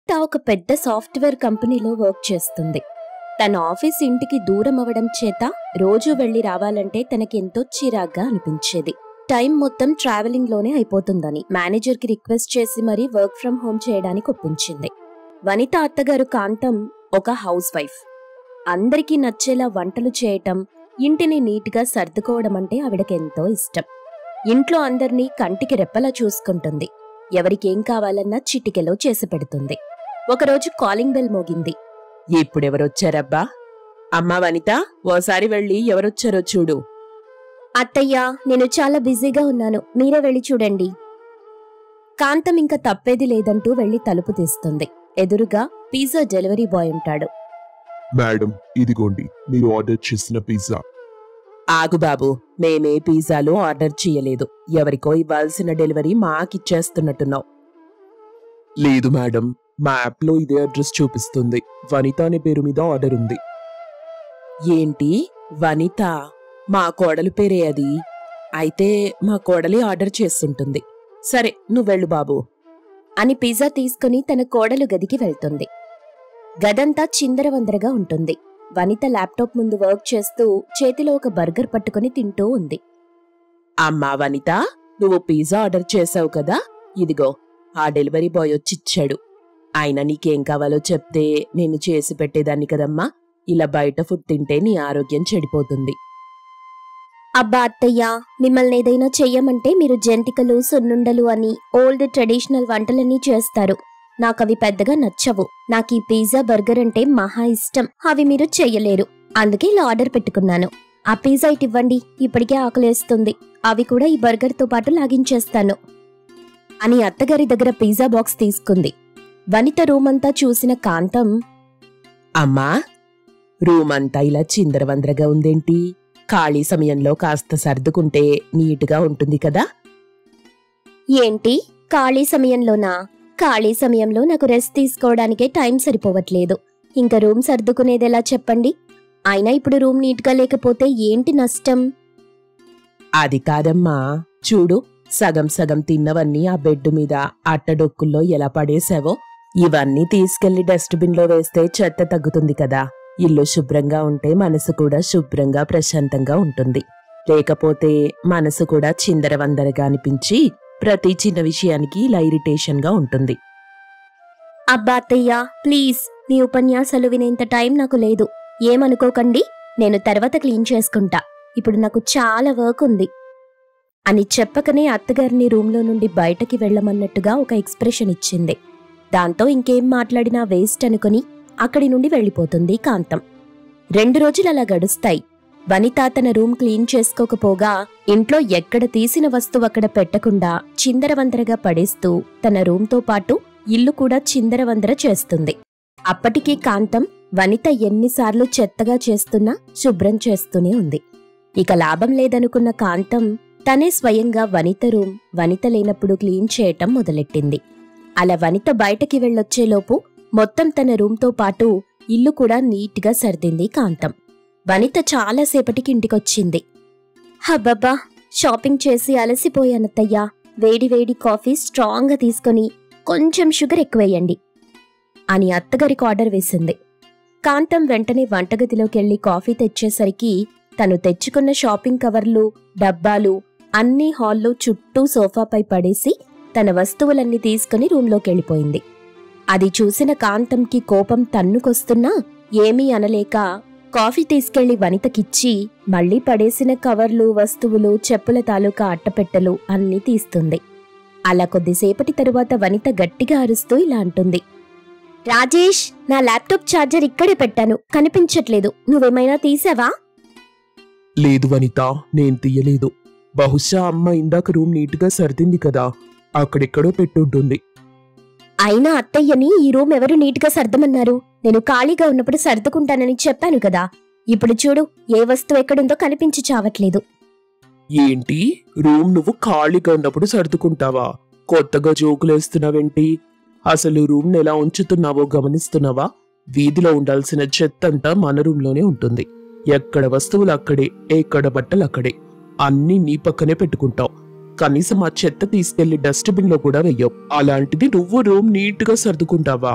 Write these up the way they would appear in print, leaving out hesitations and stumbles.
వనిత ఒక పెద్ద సాఫ్ట్వేర్ కంపెనీలో వర్క్ చేస్తుంది. తన ఆఫీస్ ఇంటికి దూరం అవడం చేత రోజూ వెళ్లి రావాలంటే తనకెంతో చిరాగ్గా అనిపించేది. టైం మొత్తం ట్రావెలింగ్ లోనే అయిపోతుందని మేనేజర్ కి రిక్వెస్ట్ చేసి మరీ వర్క్ ఫ్రం హోమ్ చేయడానికి ఒప్పించింది. వనిత అత్తగారు కాంతం ఒక హౌస్ వైఫ్. అందరికీ నచ్చేలా వంటలు చేయటం, ఇంటిని నీట్గా సర్దుకోవడం అంటే ఆవిడకెంతో ఇష్టం. ఇంట్లో అందర్నీ కంటికి రెప్పలా చూసుకుంటుంది. ఎవరికేం కావాలన్నా చిటికెలో చేసి పెడుతుంది. ఒకరోజు కాలింగ్ బెల్ మోగింది. ఇప్పుడెవరొచ్చారబ్బా? అమ్మా వనిత, ఓసారి వెళ్ళి ఎవరొచ్చారో చూడు. అత్తయ్యా, నేను చాలా బిజీగా ఉన్నాను, మీరే వెళ్ళి చూడండి. కాంతం ఇంకా తప్పేది లేదంటూ వెళ్లి తలుపు తీస్తుంది. ఎదురుగా పిజ్జా డెలివరీ బాయ్ ఉంటాడు. మేడం, ఇదిగోండి మీరు ఆర్డర్ చేసిన పిజ్జా. ఆగు బాబు, మేమే పిజ్జాలు ఆర్డర్ చేయలేదు. ఎవరికో ఇవ్వాల్సిన డెలివరీ మాకిచ్చేస్తున్నట్టున్నావు. లేదు మేడం, మా యాప్లో ఇదే అడ్రస్ చూపిస్తుంది. వనిత అనే పేరు మీద ఆర్డర్ ఉంది. ఏంటి వనిత? మా కోడలు పేరే అది. అయితే మా కోడలి ఆర్డర్ చేస్తుంటుంది. సరే, నువ్వెళ్ళు బాబు అని పిజ్జా తీసుకుని తన కోడలు గదికి వెళ్తుంది. గదంతా చిందరవందరగా ఉంటుంది. వనిత ల్యాప్టాప్ ముందు వర్క్ చేస్తూ చేతిలో ఒక బర్గర్ పట్టుకుని తింటూ ఉంది. అమ్మా వనిత, నువ్వు పిజ్జా ఆర్డర్ చేసావు కదా, ఇదిగో ఆ డెలివరీ బాయ్ వచ్చిచ్చాడు. ఆయన నీకేం కావాలో చెప్తే నేను చేసి పెట్టేదాన్ని కదమ్మా. ఇలా బయట ఫుడ్ తింటే నీ ఆరోగ్యం చెడిపోతుంది. అబ్బా అత్తయ్యా, మిమ్మల్ని ఏదైనా చెయ్యమంటే మీరు జంతికలు, సున్నుండలు అని ఓల్డ్ ట్రెడిషనల్ వంటలన్నీ చేస్తారు. నాకవి పెద్దగా నచ్చవు. నాకు ఈ పిజ్జా బర్గర్ అంటే మహా ఇష్టం. అవి మీరు చెయ్యలేరు. అందుకే ఇలా ఆర్డర్ పెట్టుకున్నాను. ఆ పిజ్జా ఇటు ఇవ్వండి, ఇప్పటికే ఆకలేస్తుంది. అవి కూడా ఈ బర్గర్తో పాటు లాగించేస్తాను అని అత్తగారి దగ్గర పిజ్జా బాక్స్ తీసుకుంది. వనిత రూమంతా చూసిన కాంతం, అమ్మా, రూమంతా ఇలా చిందరవందరగా ఉందేంటి? ఖాళీ సమయంలో కాస్త సర్దుకుంటే నీటుగా ఉంటుంది కదా. ఏంటి ఖాళీ సమయంలోనా? ఖాళీ సమయంలో నాకు రెస్ట్ తీసుకోవడానికే టైం సరిపోవట్లేదు. ఇంకా రూమ్ సర్దుకునేదెలా చెప్పండి? అయినా ఇప్పుడు రూమ్ నీట్గా లేకపోతే ఏంటి నష్టం? అది కాదమ్మా, చూడు, సగం సగం తిన్నవన్నీ ఆ బెడ్ మీద అట్టడొక్కుల్లో ఎలా పడేశావో. ఇవన్నీ తీసుకెళ్లి డస్ట్బిన్లో వేస్తే చెత్త తగ్గుతుంది కదా. ఇల్లు శుభ్రంగా ఉంటే మనసు కూడా శుభ్రంగా ప్రశాంతంగా ఉంటుంది. లేకపోతే మనసు కూడా చిందరవందరగా అనిపించి ప్రతి చిన్న విషయానికి ఇలా ఇరిటేషన్గా ఉంటుంది. అబ్బా అత్తయ్యా, ప్లీజ్, మీ ఉపన్యాసాలు వినేంత టైం నాకు లేదు. ఏమనుకోకండి, నేను తర్వాత క్లీన్ చేసుకుంటా. ఇప్పుడు నాకు చాలా వర్క్ ఉంది అని చెప్పకనే అత్తగారిని రూంలో నుండి బయటకి వెళ్లమన్నట్టుగా ఒక ఎక్స్ప్రెషన్ ఇచ్చింది. దాంతో ఇంకేం మాట్లాడినా వేస్ట్ అనుకుని అక్కడి నుండి వెళ్లిపోతుంది కాంతం. 2 రోజులు అలా గడుస్తాయి. వనిత తన రూమ్ క్లీన్ చేసుకోకపోగా ఇంట్లో ఎక్కడ తీసిన వస్తువు అక్కడ పెట్టకుండా చిందరవందరగా పడేస్తూ తన రూమ్తో పాటు ఇల్లు కూడా చిందరవందర చేస్తుంది. అప్పటికీ కాంతం వనిత ఎన్నిసార్లు చెత్తగా చేస్తున్నా శుభ్రం చేస్తూనే ఉంది. ఇక లాభం లేదనుకున్న కాంతం తనే స్వయంగా వనిత రూమ్ వనిత లేనప్పుడు క్లీన్ చేయటం మొదలెట్టింది. అలా వనిత బయటకి వెళ్ళొచ్చేలోపు మొత్తం తన రూమ్తో పాటు ఇల్లు కూడా నీట్గా సర్దింది కాంతం. వనిత చాలాసేపటికి ఇంటికొచ్చింది. హబ్బబ్బా, షాపింగ్ చేసి అలసిపోయానత్తయ్యా. వేడి వేడి కాఫీ స్ట్రాంగ్గా తీసుకుని కొంచెం షుగర్ ఎక్కువేయండి అని అత్తగారికి ఆర్డర్ వేసింది. కాంతం వెంటనే వంటగదిలోకెళ్లి కాఫీ తెచ్చేసరికి తను తెచ్చుకున్న షాపింగ్ కవర్లు, డబ్బాలు అన్నీ హాల్లో చుట్టూ సోఫాపై పడేసి తన వస్తువులన్నీ తీసుకుని రూంలోకెళ్ళిపోయింది. అది చూసిన కాంతంకి కోపం తన్నుకొస్తున్నా ఏమీ అనలేక కాఫీ తీసుకెళ్లి వనితకిచ్చి మళ్లీ పడేసిన కవర్లు, వస్తువులు, చెప్పుల తాలూకా అట్టపెట్టెలు అన్నీ తీస్తుంది. అలా కొద్దిసేపటి తరువాత వనిత గట్టిగా అరుస్తూ ఇలా అంటుంది. రాజేష్, నా ల్యాప్టాప్ ఛార్జర్ ఇక్కడే పెట్టాను, కనిపించట్లేదు. నువ్వేమైనా తీసావా? లేదు వనిత, నేను తీయలేదు. బహుశా అమ్మ ఇందాక రూమ్ నీట్గా సర్దింది కదా, అక్కడెక్కడో పెట్టుంటుంది. అయినా అత్తయ్యని ఈ రూమ్ ఎవరు నీట్గా సర్దమన్నారు? నేను ఖాళీగా ఉన్నప్పుడు సర్దుకుంటానని చెప్పాను కదా. ఇప్పుడు చూడు, ఏ వస్తువు ఎక్కడుందో కనిపించి చావట్లేదు. ఏంటి, రూమ్ నువ్వు ఖాళీగా ఉన్నప్పుడు సర్దుకుంటావా? కొత్తగా జోకులేస్తున్నావేంటి? అసలు రూమ్ ఎలా ఉంచుతున్నావో గమనిస్తున్నావా? వీధిలో ఉండాల్సిన చెత్తంతా మన రూమ్లోనే ఉంటుంది. ఎక్కడ వస్తువులు అక్కడే, ఎక్కడ బట్టలు అక్కడే. అన్నీ నీ పక్కనే పెట్టుకుంటావు. కనీసం ఆ చెత్త తీసుకెళ్లి డస్ట్బిన్ లో కూడా వెయ్యవు. అలాంటిది నువ్వు రూమ్ నీట్ గా సర్దుకుంటావా?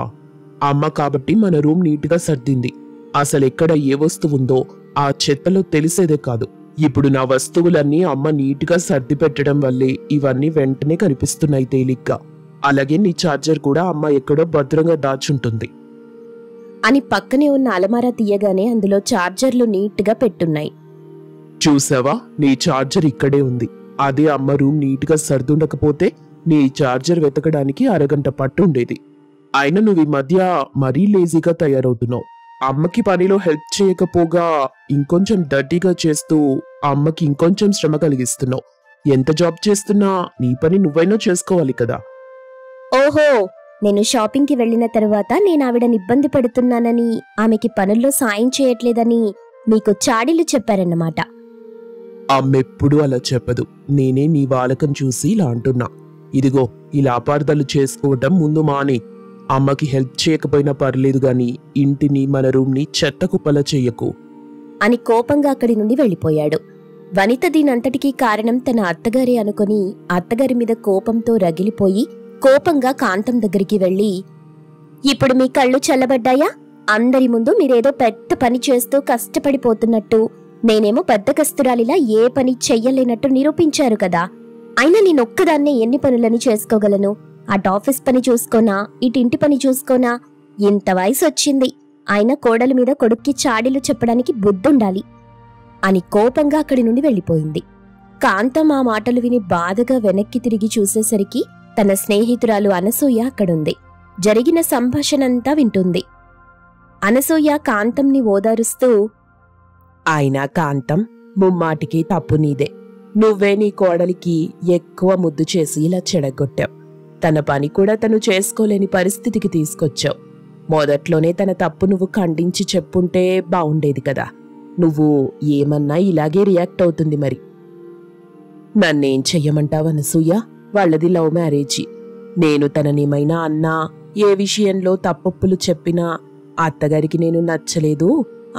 అమ్మ కాబట్టి మన రూమ్ నీట్గా సర్దింది. అసలెక్కడ ఏ వస్తువు ఉందో ఆ చెత్తలో తెలిసేదే కాదు. ఇప్పుడు నా వస్తువులన్నీ అమ్మ నీట్గా సర్ది పెట్టడం వల్లే ఇవన్నీ వెంటనే కనిపిస్తున్నాయి తేలిగ్గా. అలాగే నీ ఛార్జర్ కూడా అమ్మ ఎక్కడో భద్రంగా దాచుంటుంది అని పక్కనే ఉన్న అలమారా తీయగానే అందులో ఛార్జర్లు నీట్గా పెట్టున్నాయి. చూసావా, నీ ఛార్జర్ ఇక్కడే ఉంది. అదే అమ్మ రూమ్ నీట్గా సర్దుండకపోతే నీ ఛార్జర్ వెతకడానికి అరగంట పట్టుండేది. అయినా నువ్వు ఈ మధ్య మరీ లేజీగా తయారవుతున్నావు. అమ్మకి పనిలో హెల్ప్ చేయకపోగా ఇంకొంచెం డర్టీగా చేస్తూ అమ్మకి ఇంకొంచెం శ్రమ కలిగిస్తున్నావు. ఎంత జాబ్ చేస్తున్నా నీ పని నువ్వైనా చేసుకోవాలి కదా. ఓహో, నేను షాపింగ్కి వెళ్లిన తర్వాత నేను ఆవిడని ఇబ్బంది పెడుతున్నానని, ఆమెకి పనుల్లో సాయం చేయట్లేదని మీకు చాడీలు చెప్పారన్నమాట. అమ్మెప్పుడూ అలా చెప్పదు. నేనే నీ వాలకం చూసి ఇలా అంటున్నా. ఇదిగో ఇలా అపార్థాలు చేసుకోవటం ముందు మానే. అమ్మకి హెల్ప్ చేయకపోయినా పర్లేదు గాని ఇంటిని మన రూమ్ని చెత్త కుప్పలా చెయ్యకు అని కోపంగా అక్కడి నుండి వెళ్ళిపోయాడు. వనిత దీనంతటికీ కారణం తన అత్తగారే అనుకుని అత్తగారి మీద కోపంతో రగిలిపోయి కోపంగా కాంతం దగ్గరికి వెళ్ళి, ఇప్పుడు మీ కళ్ళు చల్లబడ్డాయా? అందరి ముందు మీరేదో పెద్ద పని చేస్తూ కష్టపడిపోతున్నట్టు, నేనేమో బద్ధకస్తురాలిలా ఏ పని చెయ్యలేనట్టు నిరూపించారు కదా. అయినా నేనొక్కదాన్నే ఎన్ని పనులని చేసుకోగలను? అటు ఆఫీస్ పని చూసుకోనా, ఇటు ఇంటి పని చూసుకోనా? ఇంత వయసు వచ్చింది, అయినా కోడల మీద కొడుక్కి చాడీలు చెప్పడానికి బుద్ధుండాలి అని కోపంగా అక్కడి నుండి వెళ్ళిపోయింది. కాంతం ఆ మాటలు విని బాధగా వెనక్కి తిరిగి చూసేసరికి తన స్నేహితురాలు అనసూయ అక్కడుంది. జరిగిన సంభాషణంతా వింటుంది. అనసూయ కాంతంని ఓదారుస్తూ, అయినా కాంతం, ముమ్మాటికి తప్పు నీదే. నువ్వే నీ కోడలికి ఎక్కువ ముద్దు చేసి ఇలా చెడగొట్టావు. తన పని కూడా తను చేసుకోలేని పరిస్థితికి తీసుకొచ్చావు. మొదట్లోనే తన తప్పు నువ్వు ఖండించి చెప్పుంటే బావుండేది కదా. నువ్వు ఏమన్నా ఇలాగే రియాక్ట్ అవుతుంది మరి. నన్నేం చెయ్యమంటావు అనసూయ? వాళ్ళది లవ్ మ్యారేజీ. నేను తననేమైనా అన్నా, ఏ విషయంలో తప్పొప్పులు చెప్పినా అత్తగారికి నేను నచ్చలేదు,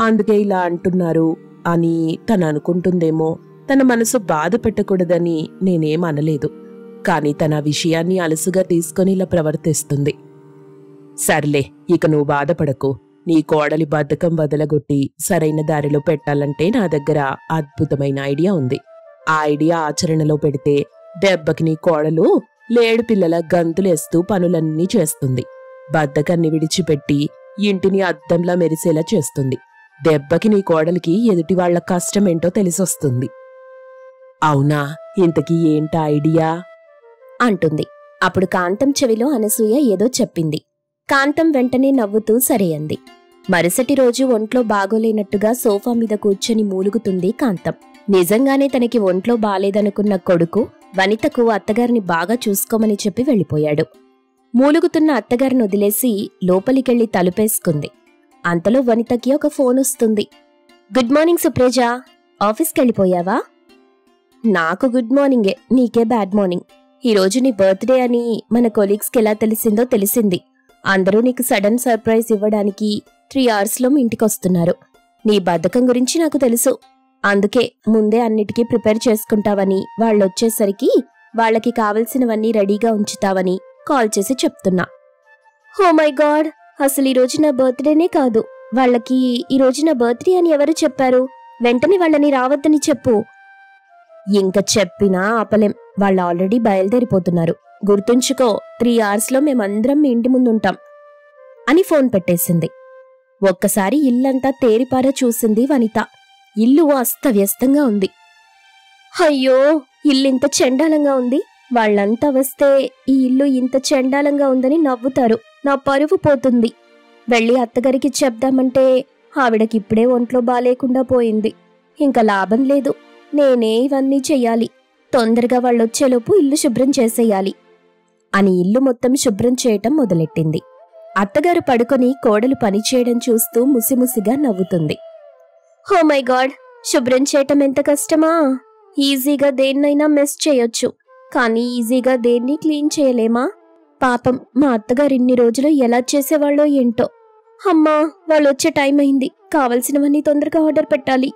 అందుకే ఇలా అంటున్నారు అని తను అనుకుంటుందేమో. తన మనసు బాధ పెట్టకూడదని నేనేం అనలేదు. కాని తన విషయాన్ని అలసుగా తీసుకొని ఇలా ప్రవర్తిస్తుంది. సర్లే, ఇక నువ్వు బాధపడకు. నీ కోడలి బద్ధకం వదలగొట్టి సరైన దారిలో పెట్టాలంటే నా దగ్గర అద్భుతమైన ఐడియా ఉంది. ఆ ఐడియా ఆచరణలో పెడితే దెబ్బకి నీ కోడలు లేడు పిల్లల గంతులేస్తూ పనులన్నీ చేస్తుంది. బద్ధకాన్ని విడిచిపెట్టి ఇంటిని అద్దంలా మెరిసేలా చేస్తుంది. దెబ్బకి నీ కోడలికి ఎదుటివాళ్ల కష్టమేంటో తెలిసొస్తుంది. అవునా, ఇంతకీ ఏంటా ఐడియా అంటుంది. అప్పుడు కాంతం చెవిలో అనసూయ ఏదో చెప్పింది. కాంతం వెంటనే నవ్వుతూ సరే అంది. మరుసటి రోజు ఒంట్లో బాగోలేనట్టుగా సోఫా మీద కూర్చొని మూలుగుతుంది కాంతం. నిజంగానే తనకి ఒంట్లో బాలేదనుకున్న కొడుకు వనితకు అత్తగారిని బాగా చూసుకోమని చెప్పి వెళ్ళిపోయాడు. మూలుగుతున్న అత్తగారిని వదిలేసి లోపలికెళ్లి తలుపేసుకుంది. అంతలో వనితకి ఒక ఫోన్ వస్తుంది. గుడ్ మార్నింగ్ సుప్రజ, ఆఫీస్కెళ్ళిపోయావా? నాకు గుడ్ మార్నింగే, నీకే బ్యాడ్ మార్నింగ్. ఈరోజు నీ బర్త్డే అని మన కొలీగ్స్కి ఎలా తెలిసిందో తెలిసింది. అందరూ నీకు సడన్ సర్ప్రైజ్ ఇవ్వడానికి 3 అవర్స్లో మీ ఇంటికొస్తున్నారు. నీ బద్ధకం గురించి నాకు తెలుసు. అందుకే ముందే అన్నిటికీ ప్రిపేర్ చేసుకుంటావని, వాళ్ళొచ్చేసరికి వాళ్ళకి కావలసినవన్నీ రెడీగా ఉంచుతావని కాల్ చేసి చెప్తున్నా. ఓ మై గాడ్, అసలు ఈరోజు నా బర్త్డేనే కాదు. వాళ్ళకి ఈరోజు నా బర్త్డే అని ఎవరు చెప్పారు? వెంటనే వాళ్ళని రావద్దని చెప్పు. ఇంక చెప్పినా ఆపలేం, వాళ్ళు ఆల్రెడీ బయలుదేరిపోతున్నారు. గుర్తుంచుకో, 3 అవర్స్లో మేమందరం మీ ఇంటి ముందుంటాం అని ఫోన్ పెట్టేసింది. ఒక్కసారి ఇల్లంతా తేరిపారా చూసింది వనిత. ఇల్లు అస్తవ్యస్తంగా ఉంది. అయ్యో, ఇల్లింత చెండాలంగా ఉంది. వాళ్ళంతా వస్తే ఈ ఇల్లు ఇంత చెండాలంగా ఉందని నవ్వుతారు. నా పరువు పోతుంది. వెళ్ళి అత్తగారికి చెప్దామంటే ఆవిడకిప్పుడే ఒంట్లో బాలేకుండా పోయింది. ఇంకా లాభం లేదు. నేనే ఇవన్నీ చెయ్యాలి. తొందరగా వాళ్ళొచ్చేలోపు ఇల్లు శుభ్రం చేసేయాలి అని ఇల్లు మొత్తం శుభ్రం చేయటం మొదలెట్టింది. అత్తగారు పడుకొని కోడలు పనిచేయడం చూస్తూ ముసిముసిగా నవ్వుతుంది. ఓ మై గాడ్, శుభ్రం చేయటం ఎంత కష్టమా? ఈజీగా దేన్నైనా మెస్ చేయొచ్చు, కానీ ఈజీగా దేన్ని క్లీన్ చేయలేమా? పాపం మా అత్తగారు ఇన్ని రోజులు ఎలా చేసేవాళ్ళో ఏంటో. అమ్మా, వాళ్ళొచ్చే టైం అయింది. కావలసినవన్నీ తొందరగా ఆర్డర్ పెట్టాలి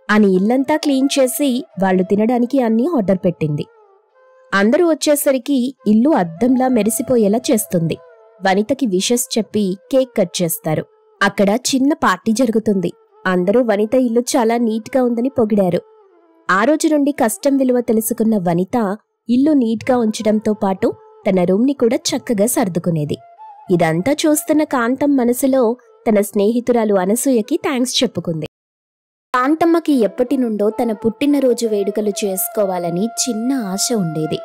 అని ఇల్లంతా క్లీన్ చేసి వాళ్ళు తినడానికి అన్నీ ఆర్డర్ పెట్టింది. అందరూ వచ్చేసరికి ఇల్లు అద్దంలా మెరిసిపోయేలా చేస్తుంది. వనితకి విషెస్ చెప్పి కేక్ కట్ చేస్తారు. అక్కడ చిన్న పార్టీ జరుగుతుంది. అందరూ వనిత ఇల్లు చాలా నీట్గా ఉందని పొగిడారు. ఆ రోజు నుండి కష్టం విలువ తెలుసుకున్న వనిత ఇల్లు నీట్గా ఉంచడంతో పాటు తన రూమ్ని కూడా చక్కగా సర్దుకునేది. ఇదంతా చూస్తున్న కాంతం మనసులో తన స్నేహితురాలు అనసూయకి థ్యాంక్స్ చెప్పుకుంది. కాంతమ్మకి ఎప్పటి నుండో తన పుట్టినరోజు వేడుకలు చేసుకోవాలని చిన్న ఆశ ఉండేది.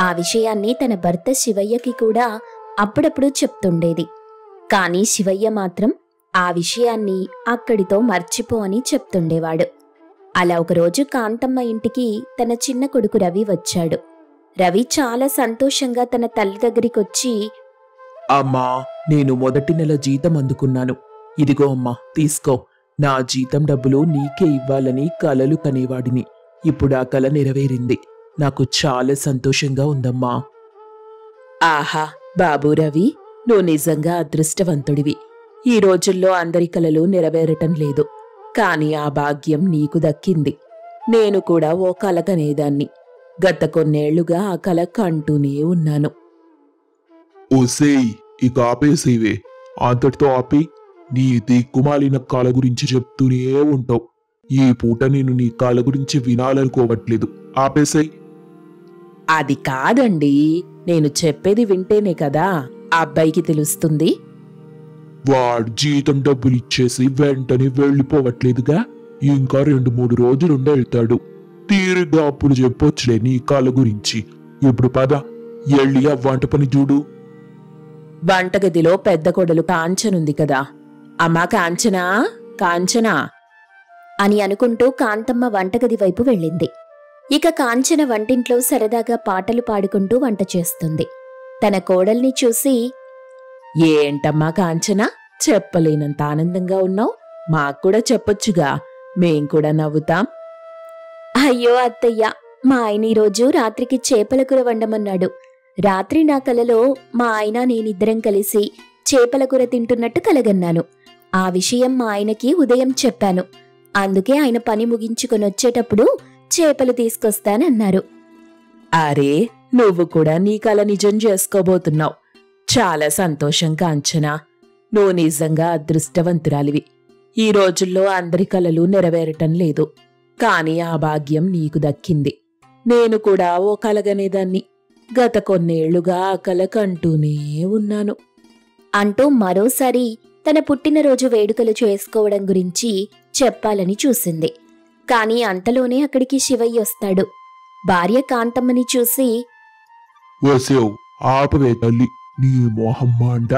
ఆ విషయాన్ని తన భర్త శివయ్యకి కూడా అప్పుడప్పుడు చెప్తుండేది. కానీ శివయ్య మాత్రం ఆ విషయాన్ని అక్కడితో మర్చిపో అని చెప్తుండేవాడు. అలా ఒకరోజు కాంతమ్మ ఇంటికి తన చిన్న కొడుకు రవి వచ్చాడు. రవి చాలా సంతోషంగా తన తల్లి దగ్గరికొచ్చి, అమ్మా, నేను మొదటి నెల జీతం అందుకున్నాను. ఇదిగో అమ్మా, తీసుకో. నా జీతం డబ్బులు నీకే ఇవ్వాలని కలలు కనేవాడిని. ఇప్పుడు ఆ కల నెరవేరింది. నాకు చాలా సంతోషంగా ఉందమ్మా. ఆహా బాబూ రవి, నువ్వు నిజంగా అదృష్టవంతుడివి. ఈ రోజుల్లో అందరి కలలు నెరవేరటం లేదు, కాని ఆ భాగ్యం నీకు దక్కింది. నేను కూడా ఓ కల కనేదాన్ని. గత కొన్నేళ్లుగా ఆ కల కంటూనే ఉన్నాను. ఓసేయ్, ఇక ఆపేసేవే. అంతటితో ఆపి నీ దిక్కుమాలిన కళ గురించి చెప్తూనే ఉంటావు. ఈ పూట నేను నీ కళ గురించి వినాలనుకోవట్లేదు. ఆపేసేయ్. అది కాదండి, నేను చెప్పేది వింటేనే కదా ఆ అబ్బాయికి తెలుస్తుంది. వాడు జీతం డబ్బులు ఇచ్చేసి వెంటనే వెళ్ళిపోవట్లేదుగా. ఇంకా 2-3 రోజులుండి వెళ్తాడు. తీరిగ్గా అప్పుడు చెప్పొచ్చులే నీ కళ గురించి. ఇప్పుడు పద, ఎళ్ళి ఆ వంట పని చూడు. వంటగదిలో పెద్ద కొడలు కాంచనుంది కదా. అమ్మా కాంచనా, కాంచనా అని అనుకుంటూ కాంతమ్మ వంటగది వైపు వెళ్ళింది. ఇక కాంచన వంటింట్లో సరదాగా పాటలు పాడుకుంటూ వంట చేస్తుంది. తన కోడల్ని చూసి, ఏంటమ్మా కాంచనా, చెప్పలేనంత ఆనందంగా ఉన్నావు. మాక్కూడా చెప్పొచ్చుగా, మేం కూడా నవ్వుతాం. అయ్యో అత్తయ్య, మా ఆయన ఈరోజు రాత్రికి చేపల కూర వండమన్నాడు. రాత్రి నా కలలో మా ఆయన నేనిద్దరం కలిసి చేపల కూర తింటున్నట్టు కలగన్నాను. ఆ విషయం మా ఆయనకి ఉదయం చెప్పాను. అందుకే ఆయన పని ముగించుకొనొచ్చేటప్పుడు చేపలు తీసుకొస్తానన్నారు. అరే, నువ్వు కూడా నీ కల నిజం చేసుకోబోతున్నావు. చాలా సంతోషం కాంచనా. నువ్వు నిజంగా అదృష్టవంతురాలివి. ఈ రోజుల్లో అందరి కలలు నెరవేరటం లేదు, కాని ఆ భాగ్యం నీకు దక్కింది. నేను కూడా ఓ కలగనేదాన్ని. గత కొన్నేళ్లుగా ఆ కల కంటూనే ఉన్నాను అంటూ మరోసారి తన పుట్టినరోజు వేడుకలు చేసుకోవడం గురించి చెప్పాలని చూసింది. కాని అంతలోనే అక్కడికి శివయ్య వస్తాడు. భార్య కాంతమ్మని చూసి, వసేవ్, ఆపవే తల్లి. నీ మొహమ్మ అంట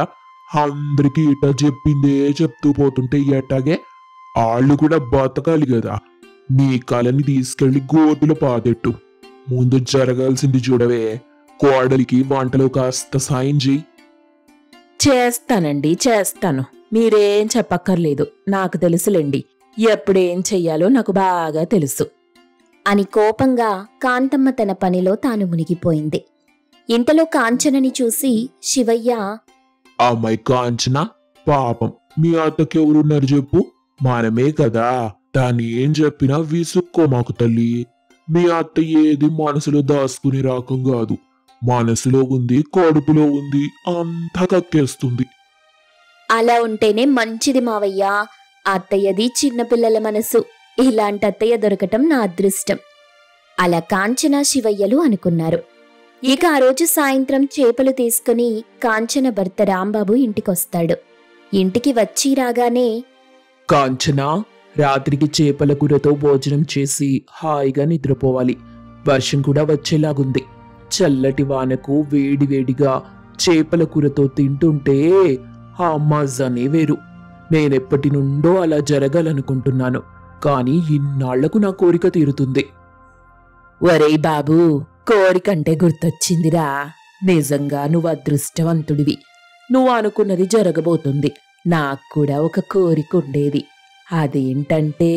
అందరికీ ఇట చెప్పిందే చెప్తూ పోతుంటే ఎట్టాగే ఆళ్ళు కూడా బతకాలి కదా. నీ కళని తీసుకెళ్లి గోతులో పాదెట్టు. ముందు జరగాల్సింది చూడవే. కోడలికి వంటలో కాస్త సాయం చెయ్యి. చేస్తానండి, చేస్తాను. మీరేం చెప్పక్కర్లేదు, నాకు తెలుసులేండి. ఎప్పుడేం చెయ్యాలో నాకు బాగా తెలుసు అని కోపంగా కాంతమ్మ తన పనిలో తాను మునిగిపోయింది. ఇంతలో కాంచనని చూసి శివయ్య, అమ్మాయి కాంచన, పాపం మీ అత్తకి ఎవరున్నారు చెప్పు? మనమే కదా. దాన్ని ఏం చెప్పినా విసుక్కో మాకు తల్లి. మీ అత్త ఏది మనసులో దాచుకునే రకం కాదు. మనసులో ఉంది, కడుపులో ఉంది, అంతా కక్కేస్తుంది. అలా ఉంటేనే మంచిది మావయ్య. అత్తయ్యది చిన్నపిల్లల మనసు. ఇలాంటి అత్తయ్య దొరకటం నా అదృష్టం. అలా కాంచన శివయ్యలు అనుకున్నారు. ఇక ఆ రోజు సాయంత్రం చేపలు తీసుకుని కాంచన భర్త రాంబాబు ఇంటికొస్తాడు. ఇంటికి వచ్చి రాగానే, కాంచనా, రాత్రికి చేపల కూరతో భోజనం చేసి హాయిగా నిద్రపోవాలి. వర్షం కూడా వచ్చేలాగుంది. చల్లటి వానకు వేడివేడిగా చేపల కూరతో తింటుంటే ఆ మజానే వేరు. నేనెప్పటి నుండో అలా జరగాలనుకుంటున్నాను, కానీ ఇన్నాళ్లకు నా కోరిక తీరుతుంది. ఒరేయ్ బాబూ, కోరికంటే గుర్తొచ్చిందిరా. నిజంగా నువ్వు అదృష్టవంతుడివి. నువ్వు అనుకున్నది జరగబోతుంది. నాకు కూడా ఒక కోరిక ఉండేది. అదేంటంటే,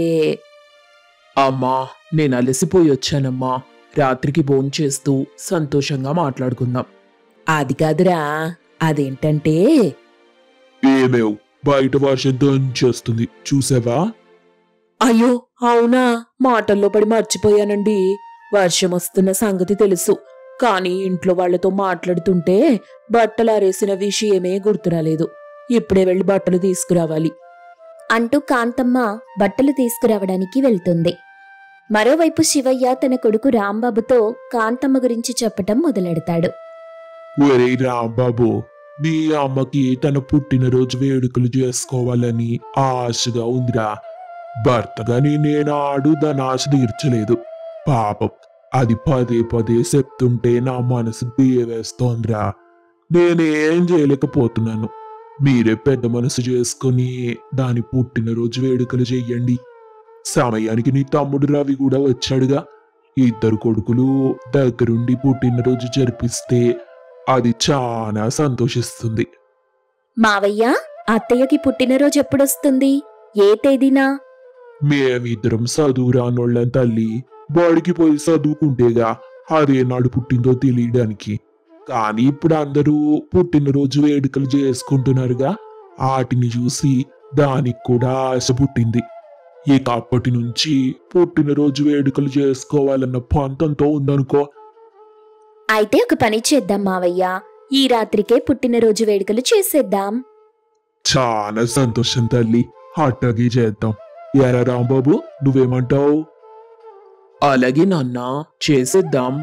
అమ్మా, నేను అలసిపోయి వచ్చానమ్మా. రాత్రికి భోంచేస్తూ సంతోషంగా మాట్లాడుకుందాం. అది కాదురా, అదేంటంటే, ఏమేవ్, బయట వర్షం దంచేస్తుంది చూసావా? అయ్యో అవునా, మాటల్లో పడి మర్చిపోయానండి. వర్షం వస్తున్న సంగతి తెలుసు, కానీ ఇంట్లో వాళ్లతో మాట్లాడుతుంటే బట్టలారేసిన విషయమే గుర్తురాలేదు. ఇప్పుడే వెళ్ళి బట్టలు తీసుకురావాలి అంటూ కాంతమ్మ బట్టలు తీసుకురావడానికి వెళ్తుంది. మరోవైపు శివయ్య తన కొడుకు రాంబాబుతో కాంతమ్మ గురించి చెప్పటం మొదలెడతాడు. ఒరే రాంబాబు, మీ అమ్మకి తన పుట్టినరోజు వేడుకలు చేసుకోవాలని ఆశగా ఉందిరా. భర్తగాని నేనాడు దాని ఆశ తీర్చలేదు. పాపం, అది పదే పదే చెప్తుంటే నా మనసు వేస్తోందిరా. నేనేం చేయలేకపోతున్నాను. మీరే పెద్ద మనసు చేసుకుని దాని పుట్టినరోజు వేడుకలు చెయ్యండి. సమయానికి నీ తమ్ముడు రవి కూడా వచ్చాడుగా. ఇద్దరు కొడుకులు దగ్గరుండి పుట్టినరోజు జరిపిస్తే అది చాలా సంతోషిస్తుంది. మావయ్య, అత్తయ్యకి పుట్టినరోజు ఎప్పుడొస్తుంది? ఏ తేదీనా? మేమిద్దరం చదువు రానోళ్ళం తల్లి. బడికి పోయి చదువుకుంటేగా అదే నాడు పుట్టిందో తెలియడానికి. కానీ ఇప్పుడు అందరూ పుట్టినరోజు వేడుకలు చేసుకుంటున్నారుగా. వాటిని చూసి దానికి కూడా ఆశ పుట్టింది. ఇక అప్పటి నుంచి పుట్టినరోజు వేడుకలు చేసుకోవాలన్న పంతంతో ఉందనుకో. అయితే ఒక పని చేద్దాం మావయ్య, ఈ రాత్రికే పుట్టినరోజు వేడుకలు చేసేద్దాం. చాలా సంతోషం తల్లి, అట్టగే చేద్దాం. ఎరా రాంబాబు, నువ్వేమంటావు? అలాగే నాన్న, చేసేద్దాం.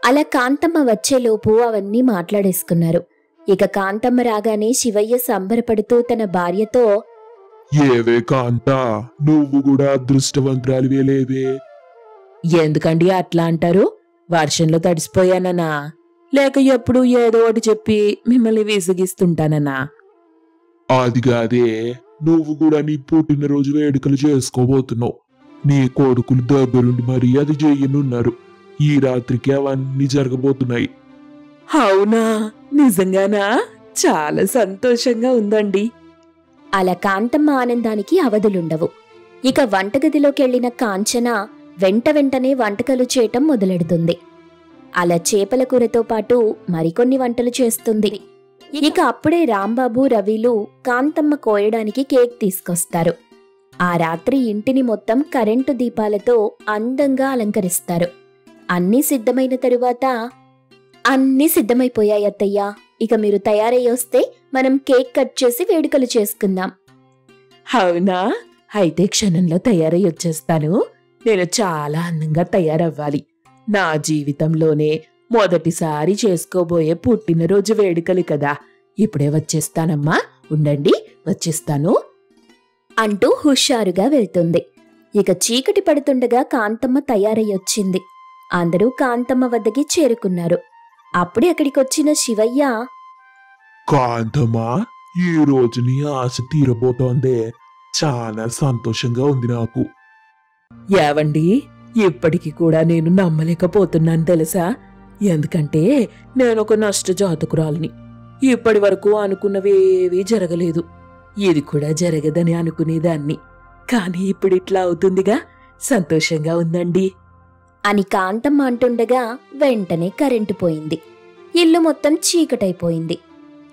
అలా కాంతమ్మ వచ్చేలోపు అవన్నీ మాట్లాడేసుకున్నారు. ఇక కాంతమ్మ రాగానే శివయ్య సంబరపడుతూ తన భార్యతో, ఏవే కాంతా, నువ్వు కూడా అదృష్టవంతురాలివే లేవే. ఎందుకండి అట్లా అంటారు? వర్షంలో తడిసిపోయానన్నా, లేక ఎప్పుడు ఏదో ఒకటి చెప్పి మిమ్మల్ని విసిగిస్తుంటానన్నా? అది కాదే, నువ్వు కూడా నీ పుట్టినరోజు వేడుకలు చేసుకోబోతున్నావు. నీ కొడుకులు దగ్గరుండి మరీ అది చెయ్యనున్నారు. ఈ రాత్రికి అవన్నీ జరగబోతున్నాయి. అవునా? నిజంగానా? చాలా సంతోషంగా ఉందండి. అలా కాంతమ్మ ఆనందానికి అవధులుండవు. ఇక వంటగదిలోకెళ్లిన కాంచన వెంటనే వంటకాలు చేయటం మొదలెడుతుంది. అలా చేపల కూరతో పాటు మరికొన్ని వంటలు చేస్తుంది. ఇక అప్పుడే రాంబాబు, రవిలు కాంతమ్మ కోయడానికి కేక్ తీసుకొస్తారు. ఆ రాత్రి ఇంటిని మొత్తం కరెంటు దీపాలతో అందంగా అలంకరిస్తారు. అన్నీ సిద్ధమైన తరువాత, అన్నీ సిద్ధమైపోయాయి అత్తయ్య, ఇక మీరు తయారయ్యొస్తే మనం కేక్ కట్ చేసి వేడుకలు చేసుకుందాం. అవునా? అయితే క్షణంలో తయారై వచ్చేస్తాను. నేను చాలా అందంగా తయారవ్వాలి. నా జీవితంలోనే మొదటిసారి చేసుకోబోయే పుట్టినరోజు వేడుకలు కదా. ఇప్పుడే వచ్చేస్తానమ్మా, ఉండండి, వచ్చేస్తాను అంటూ హుషారుగా వెళ్తుంది. ఇక చీకటి పడుతుండగా కాంతమ్మ తయారయ్యొచ్చింది. అందరూ కాంతమ్మ వద్దకి చేరుకున్నారు. అప్పుడే అక్కడికొచ్చిన శివయ్య, కాంతమ్మా, ఈ రోజు నీ ఆశ తీరబోతోందే. చాలా సంతోషంగా ఉంది నాకు. ఏవండి, ఇప్పటికి కూడా నేను నమ్మలేకపోతున్నాను తెలుసా? ఎందుకంటే నేనొక నష్టజాతకురాలిని. ఇప్పటి వరకు అనుకున్నవేవీ జరగలేదు. ఇది కూడా జరగదని అనుకునేదాన్ని. కానీ ఇప్పుడు ఇట్లా అవుతుందిగా, సంతోషంగా ఉందండి అని కాంతమ్మ అంటుండగా వెంటనే కరెంటు పోయింది. ఇల్లు మొత్తం చీకటైపోయింది.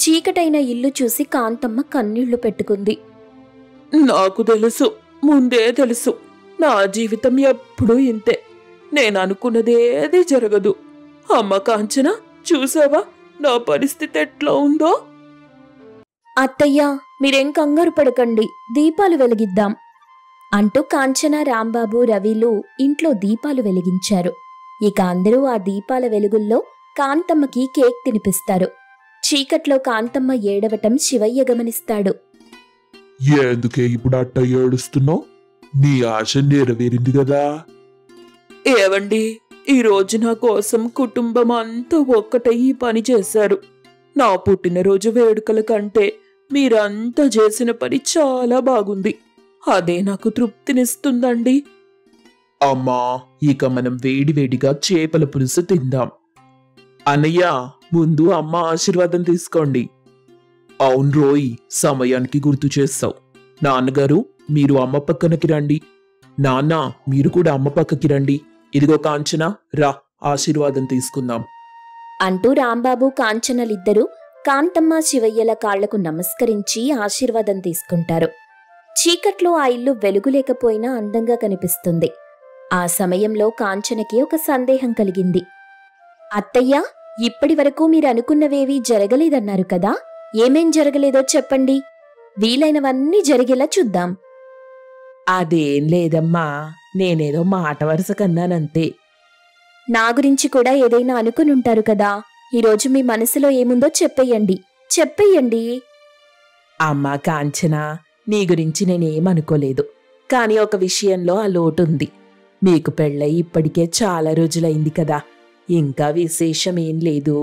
చీకటైన ఇల్లు చూసి కాంతమ్మ కన్నీళ్లు పెట్టుకుంది. నాకు తెలుసు, ముందే తెలుసు, నా జీవితం ఎప్పుడూ ఇంతే. నేను అనుకున్నదేది జరగదు. అమ్మ కాంచన, చూసావా నా పరిస్థితి ఎట్లా ఉందో? అత్తయ్య, మీరేం కంగారు పడకండి, దీపాలు వెలిగిద్దాం అంటూ కాంచన, రాంబాబు, రవిలు ఇంట్లో దీపాలు వెలిగించారు. ఇక అందరూ ఆ దీపాల వెలుగుల్లో కాంతమ్మకి కేక్ తినిపిస్తారు. చీకట్లో కాంతమ్మ ఏడవటం శివయ్య గమనిస్తాడు. ఎందుకే ఇప్పుడు అట్ట ఏడుస్తున్నావు? నీ ఆశ నెరవేరింది కదా. ఏవండి, ఈరోజు నా కోసం కుటుంబం అంతా ఒక్కటై ఈ పని చేశారు. నా పుట్టినరోజు వేడుకల కంటే మీరంతా చేసిన పని చాలా బాగుంది. అదే నాకు తృప్తినిస్తుందండి. అమ్మా, ఇక మనం వేడివేడిగా చేపల పులుసు తిందాం. అన్నయ్య, ముందు అమ్మ ఆశీర్వాదం తీసుకోండి. అవును రోయ్, సమయానికి గుర్తు చేస్తావు. నాన్నగారు, మీరు అమ్మ పక్కనకి రండి. నాన్న, మీరు కూడా అమ్మ పక్కకి రండి. ఇదిగో కాంచన, రా, ఆశీర్వాదం తీసుకుందాం అంటూ రాంబాబు, కాంచనలిద్దరూ కాంతమ్మ, శివయ్యల కాళ్లకు నమస్కరించి ఆశీర్వాదం తీసుకుంటారు. చీకట్లో ఆ ఇల్లు వెలుగులేకపోయినా అందంగా కనిపిస్తుంది. ఆ సమయంలో కాంచనకి ఒక సందేహం కలిగింది. అత్తయ్య, ఇప్పటి వరకు మీరు అనుకున్నవేవీ జరగలేదన్నారు కదా, ఏమేం జరగలేదో చెప్పండి. వీలైనవన్నీ జరిగేలా చూద్దాం. అదేం లేదమ్మా, నేనేదో మాట వరుస కన్నానంతే. నా గురించి కూడా ఏదైనా అనుకునుంటారు కదా, ఈరోజు మీ మనసులో ఏముందో చెప్పేయండి. అమ్మా కాంచనా, నీ గురించి నేనేమనుకోలేదు. కాని ఒక విషయంలో ఆ లోటుంది. మీకు పెళ్ళై ఇప్పటికే చాలా రోజులైంది కదా, ఇంకా విశేషమేం లేదు.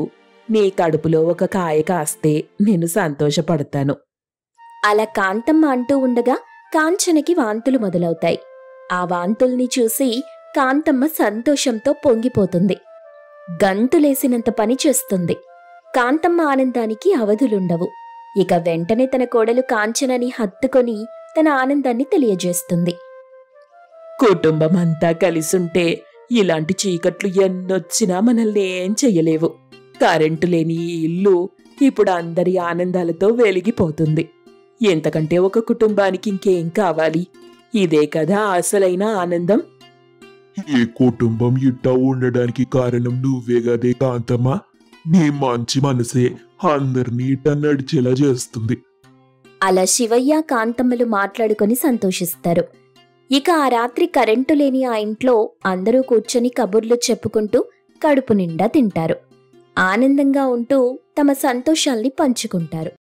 నీ కడుపులో ఒక కాయ కాస్తే నేను సంతోషపడతాను. అలా కాంతమ్మ అంటూ ఉండగా కాంచనకి వాంతులు మొదలవుతాయి. ఆ వాంతుల్ని చూసి కాంతమ్మ సంతోషంతో పొంగిపోతుంది. గంతులేసినంత పని చేస్తుంది. కాంతమ్మ ఆనందానికి అవధులుండవు. ఇక వెంటనే తన కోడలు కాంచనని హత్తుకొని తన ఆనందాన్ని తెలియజేస్తుంది. కుటుంబమంతా కలిసుంటే ఇలాంటి చీకట్లు ఎన్నొచ్చినా మనల్ని ఏం చెయ్యలేవు. కరెంటు లేని ఈ ఇల్లు ఇప్పుడు అందరి ఆనందాలతో వెలిగిపోతుంది. ఎంతకంటే ఒక కుటుంబానికి ఇంకేం కావాలి? ఇదే కదా అసలైన ఆనందం. ఏ కుటుంబం ఇట్టా ఉండడానికి కారణం నువ్వే గదే కాంతమ్మ. నీ మంచి మనసే అందరినీ ఇట్ట నడిచేలా చేస్తుంది. అలా శివయ్య కాంతమ్మలు మాట్లాడుకొని సంతోషిస్తారు. ఇక ఆ రాత్రి కరెంటు లేని ఆ ఇంట్లో అందరూ కూర్చొని కబుర్లు చెప్పుకుంటూ కడుపు నిండా తింటారు. ఆనందంగా ఉంటూ తమ సంతోషాల్ని పంచుకుంటారు.